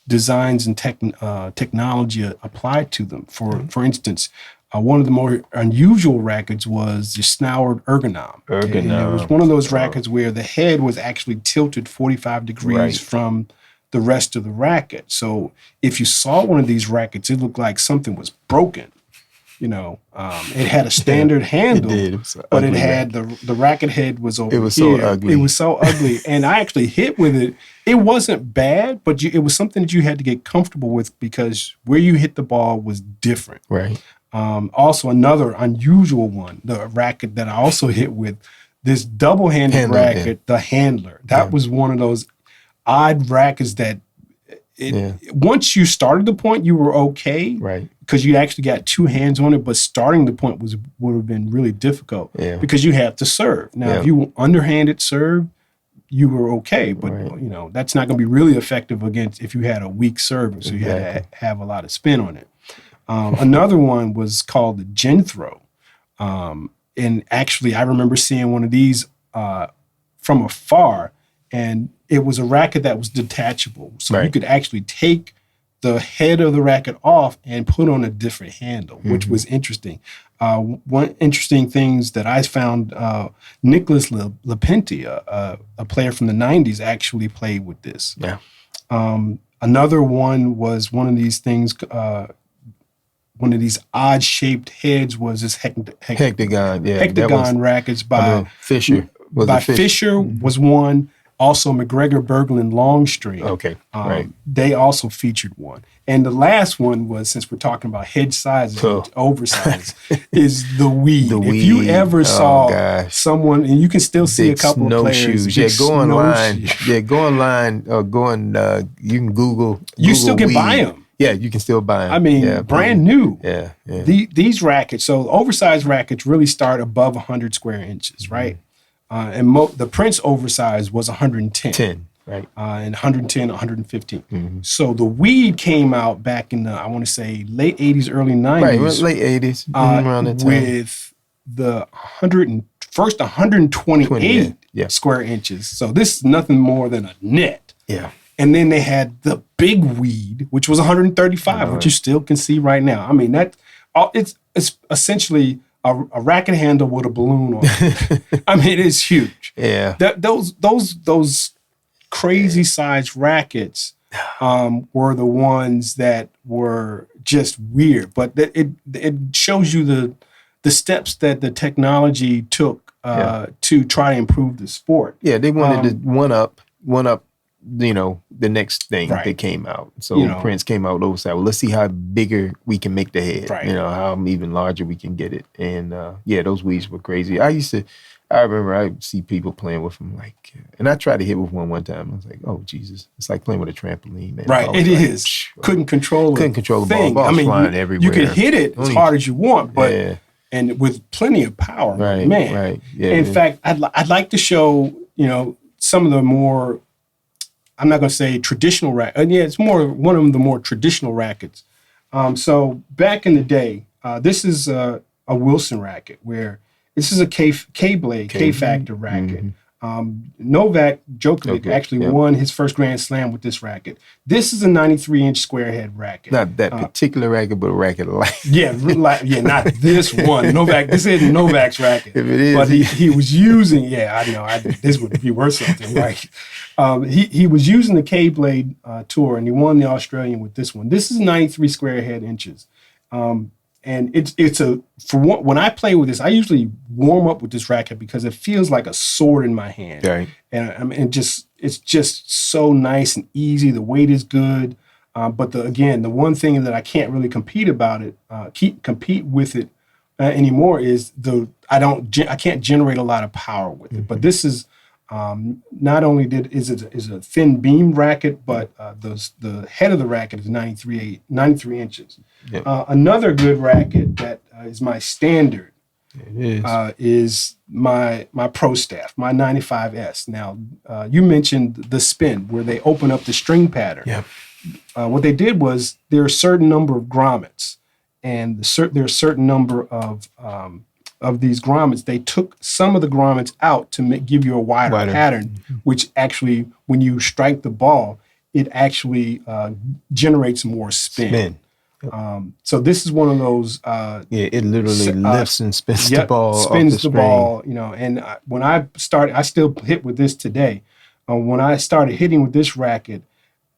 designs and technology applied to them. For instance, one of the more unusual rackets was the Snauer Ergonom. And it was one of those rackets where the head was actually tilted 45 degrees from the rest of the racket. So if you saw one of these rackets, it looked like something was broken. It had a standard handle, but it had the racket head was over here. It was so ugly. It was so ugly. And I actually hit with it. It wasn't bad, but it was something that you had to get comfortable with because where you hit the ball was different. Right. Also, another unusual one, the racket that I also hit with, this double-handed racket, the Handler. That was one of those odd rackets that once you started the point, you were okay. Right. Because you actually got two hands on it, but starting the point would have been really difficult because you have to serve. Now, if you underhanded serve, you were okay, but that's not going to be really effective against if you had a weak serve, so you had to have a lot of spin on it. Another one was called the Gen Throw. And actually, I remember seeing one of these from afar, and it was a racket that was detachable. So you could actually take the head of the racket off and put on a different handle, which was interesting. One interesting things that I found, Nicholas Lepenti, a player from the 90s, actually played with this. Yeah. Another one was one of these things, one of these odd-shaped heads was this hectagon rackets by Fisher. Fisher was one. Also, McGregor, Berglund, Longstream. Okay, they also featured one. And the last one was, since we're talking about head size and oversize, is the Weed. If you ever saw someone, and you can still see a couple of players. Go online. Go online. You can Google. You still can buy them. Yeah, you can still buy them. I mean, brand new. Yeah. These rackets, so oversized rackets really start above 100 square inches, right? And the Prince oversized was 110. Right. And 110, 115. So the Weed came out back in the, I want to say, late 80s, early 90s. Right, late 80s. Around that time. With the 128 square inches. So this is nothing more than a net. Yeah. And then they had the Big Weed, which was 135, which you still can see right now. I mean, it's essentially a racket handle with a balloon on it. I mean, it's huge. Yeah. Those crazy sized rackets were the ones that were just weird. But it shows you the steps that the technology took to try to improve the sport. Yeah, they wanted to one up, the next thing that came out. So Prince came out oversized. Well, let's see how bigger we can make the head. Right. How even larger we can get it. And those Weeds were crazy. I remember I would see people playing with them and I tried to hit with one time. I was like, oh Jesus, it's like playing with a trampoline, man. Right, it is. Couldn't control the ball. Ball's flying everywhere. You could hit it as hard as you want, but and with plenty of power, man. Right. Yeah. In fact, I'd like to show some of the more, I'm not going to say traditional rackets. It's more one of the more traditional rackets. So back in the day, this is a Wilson racket where this is a K-blade, K-factor racket. Novak Djokovic actually won his first Grand Slam with this racket. This is a 93-inch square head racket. Not that particular racket, but a racket like. Not this one. This isn't Novak's racket. If it is. But he was using, I know, this would be worth something, right? He was using the K-blade tour, and he won the Australian with this one. This is 93 square head inches. And when I play with this, I usually warm up with this racket because it feels like a sword in my hand. Right. And it's just so nice and easy. The weight is good. But the one thing that I can't really compete with it anymore is I can't generate a lot of power with it. But this is not only is a thin beam racket, but the head of the racket is 93 inches. Yeah. Another good racket that is my standard is my Pro Staff, my 95S. Now, you mentioned the spin where they open up the string pattern. Yeah. what they did was there are a certain number of grommets, and there are a certain number of these grommets. They took some of the grommets out to give you a wider pattern, which actually, when you strike the ball, it actually generates more spin. So this is one of those. It literally lifts and spins the ball. Spins off the ball, And when I started, I still hit with this today. When I started hitting with this racket,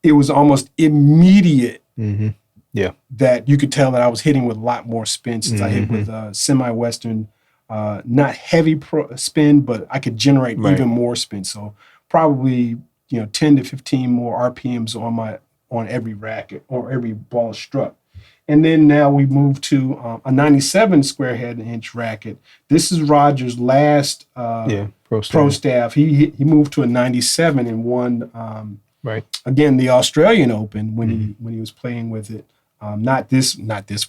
it was almost immediate. Mm-hmm. Yeah, that you could tell that I was hitting with a lot more spin since I hit with semi-Western, not heavy spin, but I could generate even more spin. So probably 10 to 15 more RPMs on every racket or every ball struck. And then now we move to a 97 square head inch racket. This is Roger's last pro staff. He moved to a 97 and won again the Australian Open when he was playing with it. Not this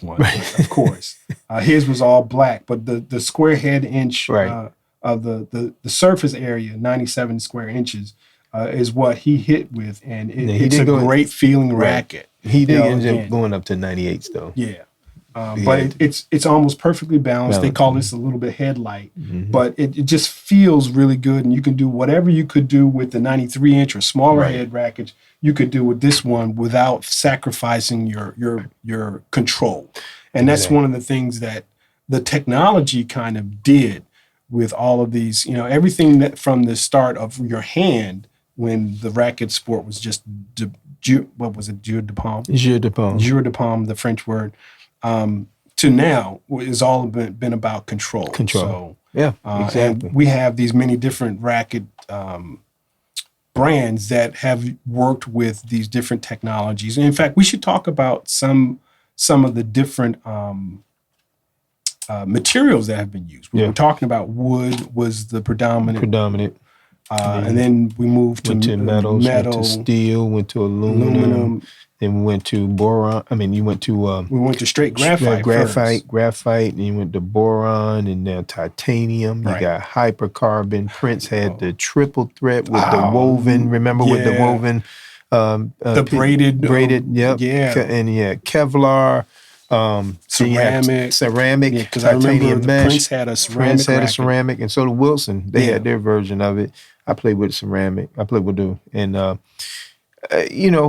one, of course. His was all black, but the square head inch of the surface area, 97 square inches, is what he hit with, and it's a great feeling racket. He did end up going up to 98s though. Yeah. But it's almost perfectly balanced. They call this a little bit headlight, but it just feels really good, and you can do whatever you could do with the 93 inch or smaller head rackets. You could do with this one without sacrificing your control, and that's one of the things that the technology kind of did with all of these. Everything that from the start of your hand when the racket sport was just what was it, jeu de paume, the French word. To now is all been about control. So, exactly. And we have these many different racket brands that have worked with these different technologies. And in fact, we should talk about some of the different materials that have been used. We were talking about wood was the predominant. And then we moved to metals, went to steel, went to aluminum. Then we went to boron. We went to straight graphite, and you went to boron, and now titanium. You got hypercarbon. Prince had the triple threat with the woven. Remember with the woven, the braided, yep, and Kevlar, ceramic, because I remember mesh. Prince had a ceramic. And so the Wilson, they had their version of it. I played with ceramic. I played with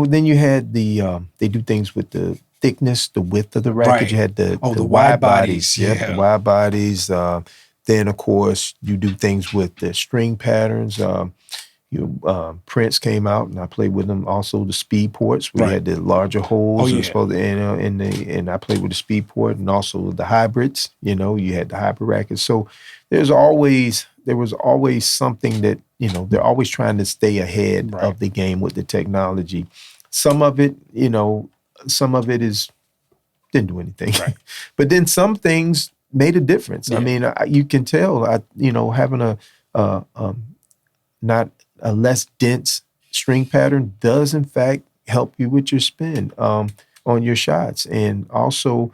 then you had they do things with the thickness, the width of the racket. You had the wide bodies. The wide bodies. Then, of course, you do things with the string patterns. Prince came out, and I played with them. Also, the speed ports. We had the larger holes. And I played with the speed port, and also the hybrids. You had the hybrid rackets. So there was always something that, they're always trying to stay ahead of the game with the technology. Some of it is didn't do anything. But then some things made a difference. Yeah. You can tell, having not a less dense string pattern does in fact help you with your spin on your shots. And also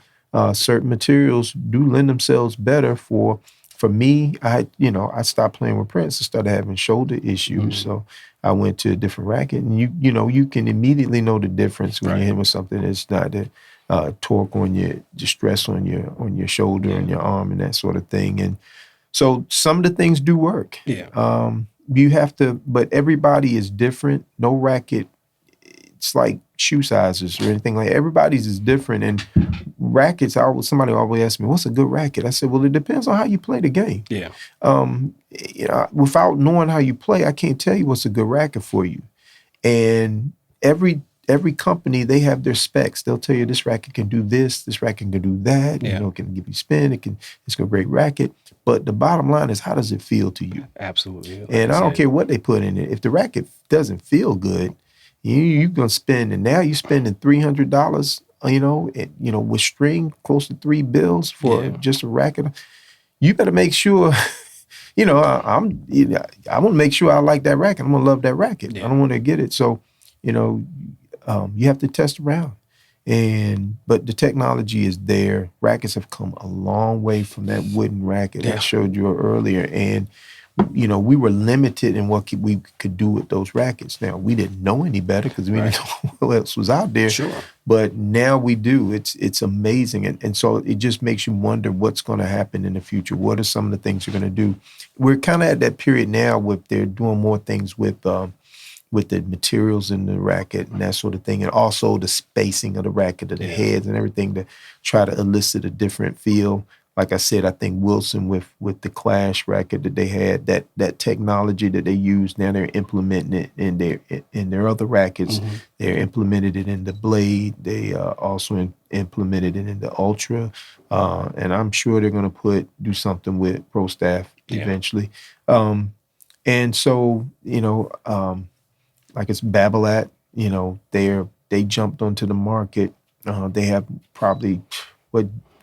certain materials do lend themselves better for me. I stopped playing with Prince and started having shoulder issues. So I went to a different racket, and you can immediately know the difference when you hit with something that's not the torque on the stress on your shoulder and your arm and that sort of thing. And so some of the things do work. Yeah. You have to, but everybody is different. No racket, it's like shoe sizes or anything like that. Everybody's is different. And rackets, somebody always asks me, what's a good racket? I said, well, it depends on how you play the game. Yeah. Without knowing how you play, I can't tell you what's a good racket for you. And every company, they have their specs. They'll tell you this racket can do this racket can do that. Yeah. It can give you spin. It's a great racket. But the bottom line is, how does it feel to you? Absolutely. And I don't care what they put in it. If the racket doesn't feel good, you're gonna spend, and now you're spending $300, with string close to $3 bills for just a racket. You better make sure, I want to make sure I like that racket. I'm gonna love that racket. I don't want to get it. So, you have to test around. But the technology is there. Rackets have come a long way from that wooden racket I showed you earlier. And we were limited in what we could do with those rackets. Now, we didn't know any better because we didn't know what else was out there. Sure. But now we do. It's amazing. And so it just makes you wonder what's going to happen in the future. What are some of the things you're going to do? We're kind of at that period now where they're doing more things with the materials in the racket and that sort of thing, and also the spacing of the racket, of the heads and everything, to try to elicit a different feel. Like I said, I think Wilson with the Clash racket that they had, that technology that they use now, they're implementing it in their other rackets. Mm-hmm. They're implemented it in the Blade. They also implemented it in the Ultra, and I'm sure they're going to do something with Pro Staff eventually. And so like it's Babolat, they jumped onto the market. They have probably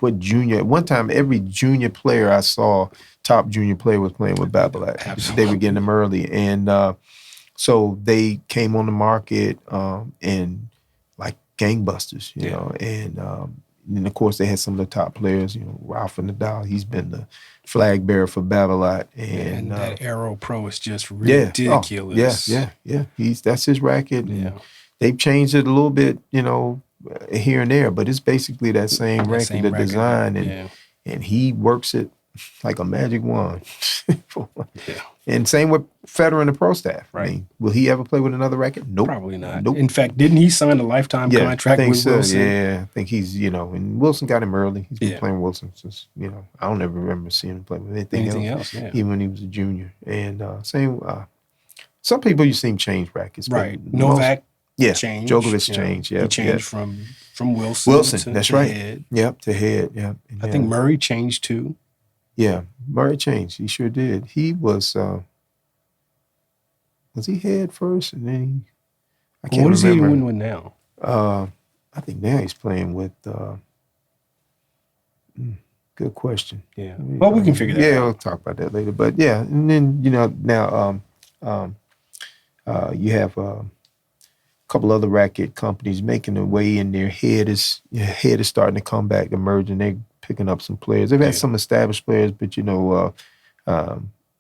what junior, at one time, every junior player I saw, top junior player, was playing with Babolat. Absolutely. They were getting them early. And so they came on the market and like gangbusters, you know. And of course, they had some of the top players, Ruffin, he's been the flag bearer for Babolat. And that Aero Pro is just ridiculous. Yeah. That's his racket. Yeah. They've changed it a little bit, here and there, but it's basically that same racket, the design, and he works it like a magic wand. And same with Federer and the Pro Staff. Right. I mean, will he ever play with another racket? Nope. Probably not. Nope. In fact, didn't he sign a lifetime contract with Wilson? Yeah, I think he's, and Wilson got him early. He's been playing Wilson since, I don't ever remember seeing him play with anything else. Even when he was a junior. And some people you see him change rackets. Right. Novak. Changed. Djokovic changed. Yeah, he changed from Wilson. To, that's right. Head. Yep, to head. Yeah. I think Murray changed too. Yeah, Murray changed. He sure did. He was he head first, and then I can't remember. What is he doing with now? I think now he's playing with. Good question. Yeah. Well, we can figure that out. Yeah, we'll talk about that later. But yeah, and then now you have. Couple other racket companies making their way in. Their head is starting to come back, emerging. They're picking up some players. They've had some established players, but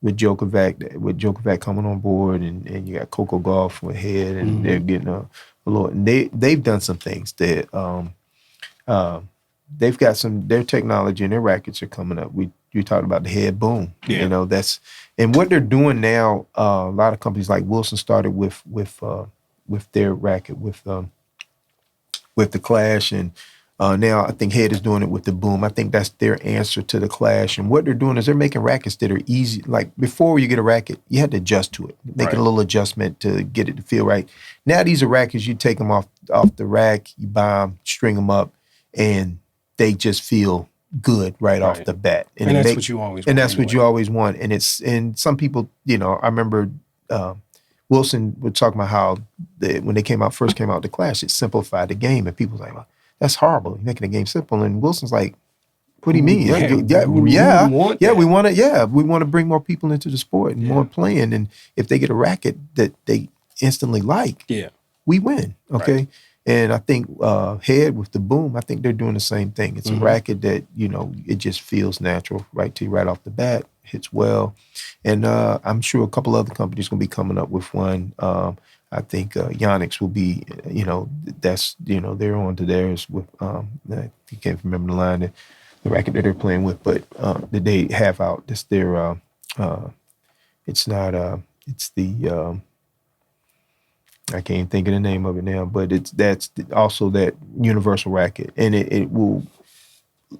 with Djokovic coming on board, and you got Coco Gauff with head, and they're getting a little. And they've done some things that they've got their technology and their rackets are coming up. You talked about the head boom. Yeah. That's and what they're doing now. A lot of companies like Wilson started with their racket with the Clash, and now I think Head is doing it with the Boom. I think that's their answer to the Clash. And what they're doing is they're making rackets that are easy. Like before you get a racket, you had to adjust to it, make a little adjustment to get it to feel right. Now these are rackets, you take them off the rack, you buy them, string them up, and they just feel good right off the bat. And that's what you always want. And that's what you always want. And some people, I remember Wilson would talk about how when they first came out the Clash, it simplified the game, and people were like, well, that's horrible. You're making the game simple. And Wilson's like, what do you mean? We want to bring more people into the sport and more playing. And if they get a racket that they instantly like, we win. Okay. Right. And I think Head with the Boom, I think they're doing the same thing. It's a racket that, it just feels natural to you right off the bat, hits well. And I'm sure a couple other companies going to be coming up with one. I think Yonex will be, they're on to theirs with, I can't remember the line, the racket that they're playing with, but that they have out. It's their, it's the, I can't think of the name of it now, but that's also that universal racket. And it will,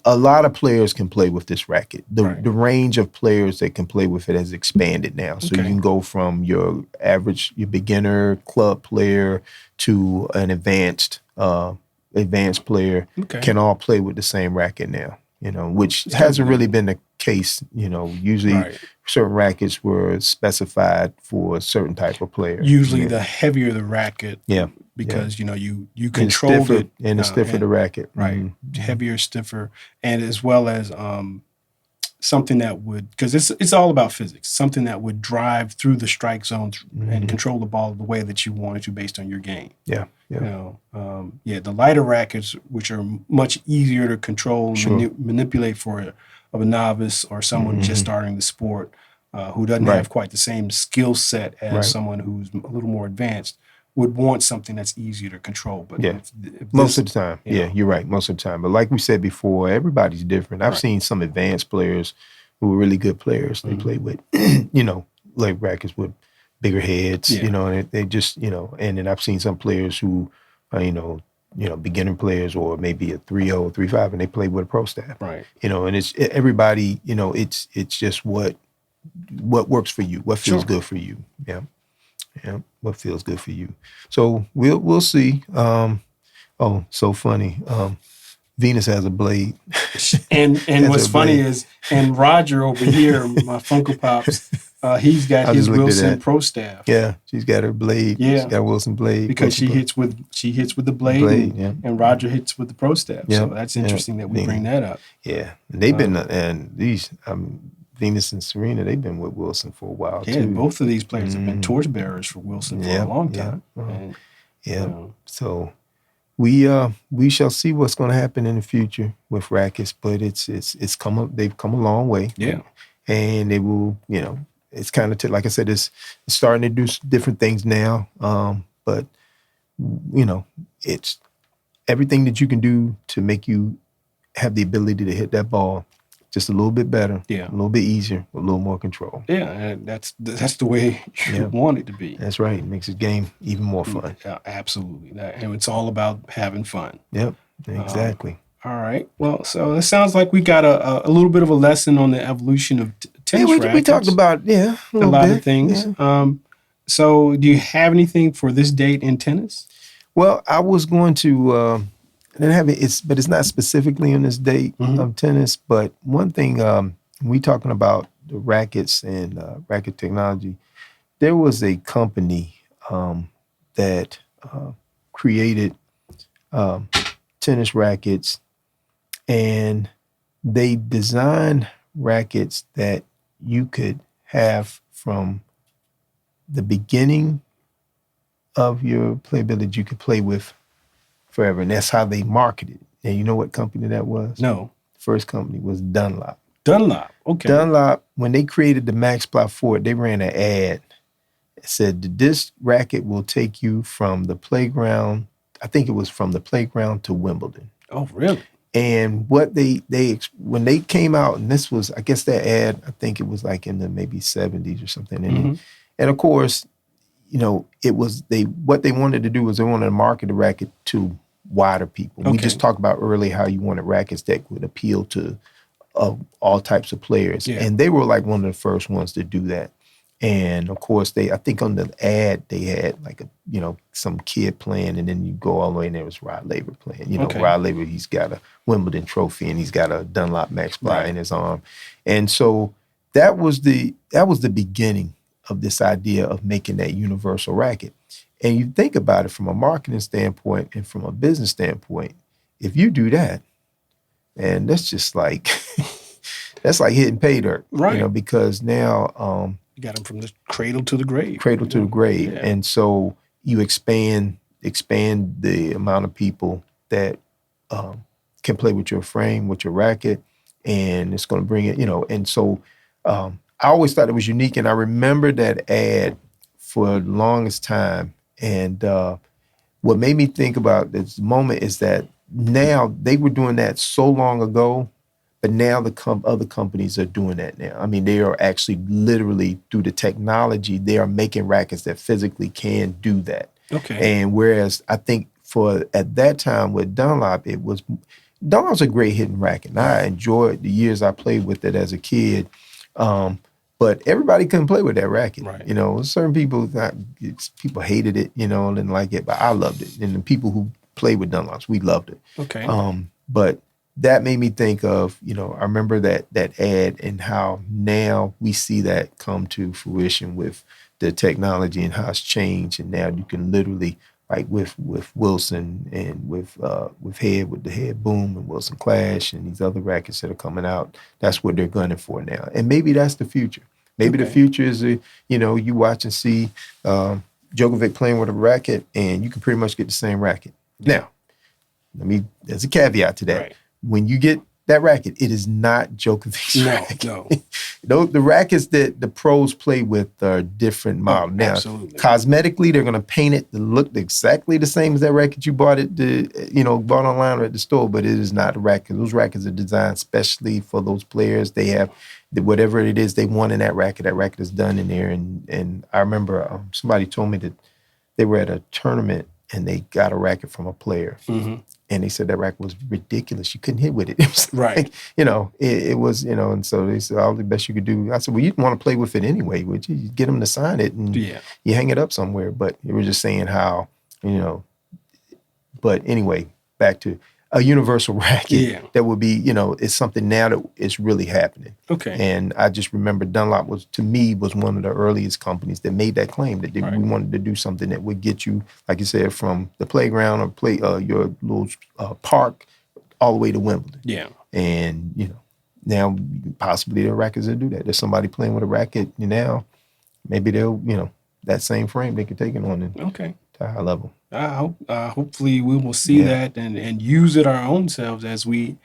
a lot of players can play with this racket. The range of players that can play with it has expanded now. So you can go from your beginner club player to an advanced player can all play with the same racket now, which hasn't really been the case. Usually certain rackets were specified for a certain type of player. Usually the heavier the racket. Because you control it, and the stiffer the racket, heavier, stiffer, and as well as something that would, because it's all about physics, something that would drive through the strike zones and control the ball the way that you want it to based on your game. The lighter rackets, which are much easier to control, manipulate for a novice or someone just starting the sport. who doesn't have quite the same skill set as someone who's a little more advanced, would want something that's easier to control. But if most of the time, you're right. Most of the time, but like we said before, everybody's different. I've seen some advanced players who are really good players. They play with, like rackets with bigger heads, and they just, and then I've seen some players who, beginner players or maybe a 3.0, 3.5, and they play with a pro staff, right? And it's everybody, it's just what works for you, what feels good for you, what feels good for you. So we'll see. Oh, so funny. Venus has a blade. And what's funny is, and Roger over here, my Funko Pops, he's got his Wilson Pro Staff. Yeah, she's got her blade. Yeah, she's got Wilson blade because she hits with the blade, and Roger hits with the Pro Staff. So that's interesting that we bring that up. Yeah, and they've been and these Venus and Serena, they've been with Wilson for a while too. Yeah, both of these players have been torchbearers for Wilson for a long time. So we shall see what's going to happen in the future with rackets, but they've come a long way. Yeah, and they will, it's kind of like I said, it's starting to do different things now. But it's everything that you can do to make you have the ability to hit that ball just a little bit better, a little bit easier, a little more control. Yeah, and that's the way you want it to be. That's right. It makes the game even more fun. Yeah, absolutely. And it's all about having fun. Yep, exactly. All right. Well, so it sounds like we got a little bit of a lesson on the evolution of tennis rackets. We talked about a lot of things. Yeah. So do you have anything for this date in tennis? Well, I was going to... but it's not specifically on this date of tennis. But one thing, we talking about the rackets and racket technology, there was a company that created tennis rackets, and they designed rackets that you could have from the beginning of your playability, you could play with forever, and that's how they marketed. And you know what company that was? No. The first company was Dunlop. Dunlop, okay. Dunlop, when they created the Max Ply Ford, they ran an ad. It said, this racket will take you from the playground, I think it was from the playground to Wimbledon. Oh, really? And what they when they came out, and this was, I guess that ad, I think it was like in the maybe 70s or something. And of course, it was what they wanted to do was they wanted to market the racket to wider people. Okay. We just talked about earlier how you wanted rackets that would appeal to all types of players. Yeah. And they were like one of the first ones to do that. And of course, I think on the ad, they had like some kid playing, and then you go all the way and there was Rod Laver playing. Rod Laver, he's got a Wimbledon trophy and he's got a Dunlop Max Ply in his arm. And so that was the beginning of this idea of making that universal racket. And you think about it from a marketing standpoint and from a business standpoint, if you do that, and that's just like, that's like hitting pay dirt, right? Because now you got them from the cradle to the grave. To the grave. Yeah. And so you expand the amount of people that can play with your frame, with your racket, and it's going to bring it, and so I always thought it was unique, and I remember that ad for the longest time. And what made me think about this moment is that now they were doing that so long ago, but now the other companies are doing that now. I mean, they are actually literally through the technology, they are making rackets that physically can do that. Okay. And whereas I think at that time with Dunlop, Dunlop's a great hitting racket. And I enjoyed the years I played with it as a kid. But everybody couldn't play with that racket. Right. Certain people hated it, didn't like it, but I loved it. And the people who played with Dunlops, we loved it. Okay. But that made me think of, I remember that ad and how now we see that come to fruition with the technology and how it's changed. And now you can literally, like with Wilson and with the Head Boom and Wilson Clash and these other rackets that are coming out, that's what they're gunning for now. And maybe that's the future. Maybe the future is, you watch and see Djokovic playing with a racket and you can pretty much get the same racket. Now, there's a caveat to that. Right. When you get that racket, it is not Djokovic's racket. No. The rackets that the pros play with are different model. Now, absolutely. Cosmetically, they're going to paint it to look exactly the same as that racket you bought bought online or at the store, but it is not a racket. Those rackets are designed especially for those players. They have whatever it is they want in that racket. That racket is done in there. And I remember somebody told me that they were at a tournament and they got a racket from a player. Mm-hmm. And they said that racket was ridiculous. You couldn't hit with it. It was right. It was, and so they said, all the best you could do. I said, well, you'd want to play with it anyway, would you? You'd get them to sign it and you hang it up somewhere. But you were just saying how, but anyway, back to a universal racket that would be, it's something now that is really happening. Okay. And I just remember Dunlop was one of the earliest companies that made that claim that we wanted to do something that would get you, like you said, from the playground or your little park all the way to Wimbledon. Yeah. And, now possibly there are rackets that do that. There's somebody playing with a racket now. Maybe they'll, that same frame, they can take it on to a high level. Hopefully we will see that and use it our own selves as we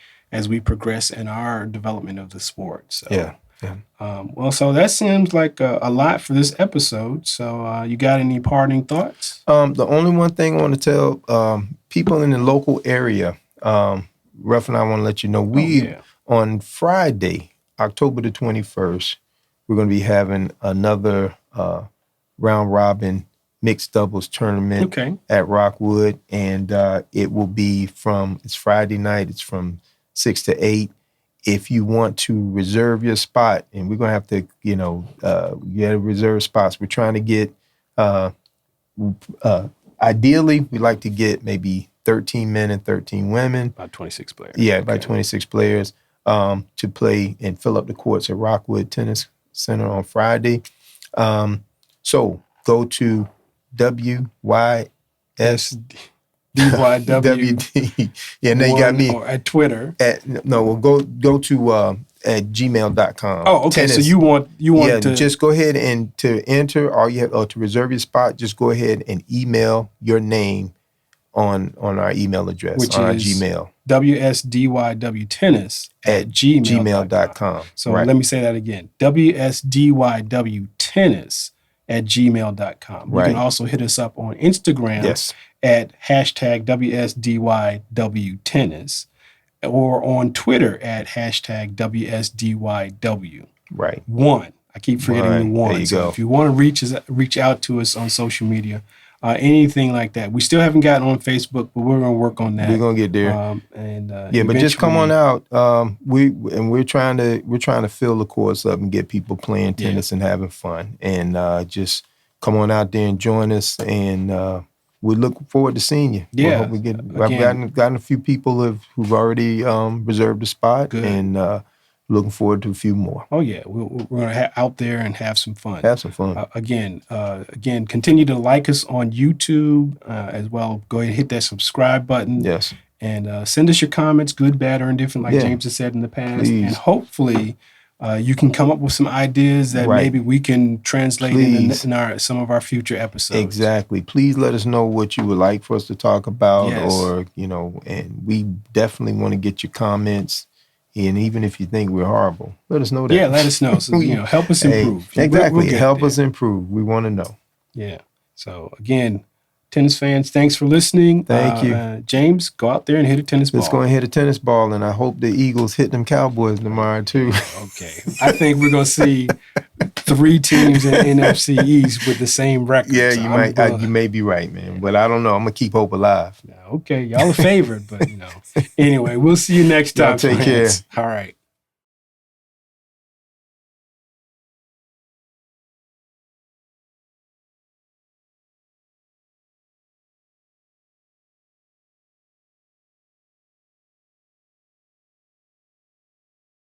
progress in our development of the sport. So, so that seems like a lot for this episode. So you got any parting thoughts? The only one thing I want to tell people in the local area, Ruffin, I want to let you know, on Friday, October the 21st, we're going to be having another round robin mixed doubles tournament at Rockwood. And it will be it's Friday night. It's from 6 to 8. If you want to reserve your spot, and we're going to have to, get reserve spots. We're trying to get, ideally, we'd like to get maybe 13 men and 13 women. About 26 players. Yeah, about 26 players to play and fill up the courts at Rockwood Tennis Center on Friday. So go to WYSDYW. Yeah, now you got me. Or at Twitter. Go to at gmail.com. Oh, okay. Tennis. So you want to just go ahead and to enter or to reserve your spot, just go ahead and email your name on our email address, which on our Gmail. WSDYWtennis at gmail.com. So let me say that again. WSDYWtennis at gmail.com. You can also hit us up on Instagram at hashtag WSDYWtennis or on Twitter at hashtag WSDYW. Right. One. I keep forgetting the one. There you go. If you want to reach out to us on social media, anything like that. We still haven't gotten on Facebook, but we're going to work on that. We're going to get there. But just come on out. We're trying to fill the course up and get people playing tennis and having fun. And just come on out there and join us. And we look forward to seeing you. Yeah. I've gotten a few people who've already reserved a spot. Good. And looking forward to a few more. Oh yeah, we're going to out there and have some fun. Again, continue to like us on YouTube as well. Go ahead and hit that subscribe button. Yes. And send us your comments, good, bad, or indifferent, like James has said in the past. Please. And hopefully you can come up with some ideas that maybe we can translate in some of our future episodes. Exactly. Please let us know what you would like for us to talk about, or and we definitely want to get your comments. And even if you think we're horrible, let us know that. Yeah, let us know. So, help us improve. Exactly. Help us improve. We want to know. Yeah. So, again, tennis fans, thanks for listening. Thank you. James, go out there and hit a tennis ball. Let's go and hit a tennis ball, and I hope the Eagles hit them Cowboys tomorrow, too. Okay. I think we're going to see 3 teams in NFC East with the same record. Yeah, you may be right, man. But I don't know. I'm going to keep hope alive. Okay. Y'all are favored, but, Anyway, we'll see you next time. Y'all take care. All right.